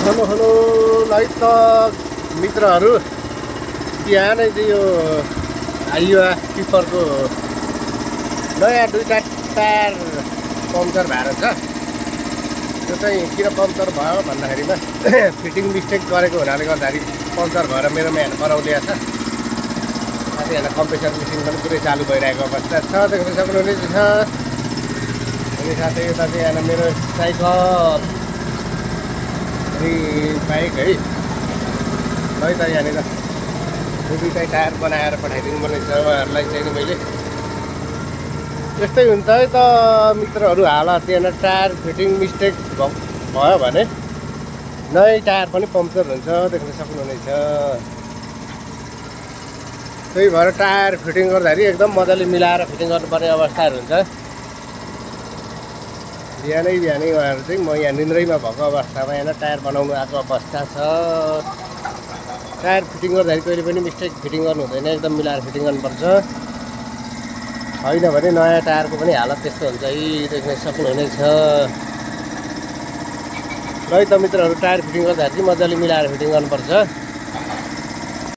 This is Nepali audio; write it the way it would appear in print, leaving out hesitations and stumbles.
हेलो लाइक त मित्रहरू बिहानै चाहिँ यो आइवा टिफरको नयाँ दुईटा टायर पम्चर भएर छ। त्यो चाहिँ किन पम्चर भयो भन्दाखेरिमा फिटिङ मिस्टेक गरेको हुनाले गर्दाखेरि पम्चर भएर मेरोमा यहाँ बनाउँदै छ। साथै यहाँ कम्प्रेसर मेसिन पनि पुरै चालु भइरहेको अवस्था छ, देख्न सक्नुहुनेछ। अनि साथै यता चाहिँ यहाँ मेरो साइकल बाइक है है त यहाँनिर दुईटै टायर बनाएर पठाइदिनु पर्ने छ उहाँहरूलाई चाहिँ मैले। यस्तै हुन्छ है त मित्रहरू, हालत यहाँ टायर फिटिङ मिस्टेक भयो भने नयाँ टायर पनि पम्चर हुन्छ, देख्न सक्नुहुनेछ। त्यही भएर टायर फिटिङ गर्दाखेरि एकदम मजाले मिलाएर फिटिङ गर्नुपर्ने अवस्थाहरू हुन्छ। बिहानै उहाँहरू चाहिँ म यहाँ निन्द्रैमा भएको अवस्थामा यहाँ टायर बनाउनु आएको अवस्था छ। टायर फिटिङ गर्दाखेरि कहिले पनि मिस्टेक फिटिङ गर्नु हुँदैन, एकदम मिलाएर फिटिङ गर्नुपर्छ। होइन भने नयाँ टायरको पनि हालत त्यस्तो हुन्छ है, देख्न सक्नुहुनेछ। र त मित्रहरू, टायर फिटिङ गर्दाखेरि चाहिँ मजाले मिलाएर फिटिङ गर्नुपर्छ।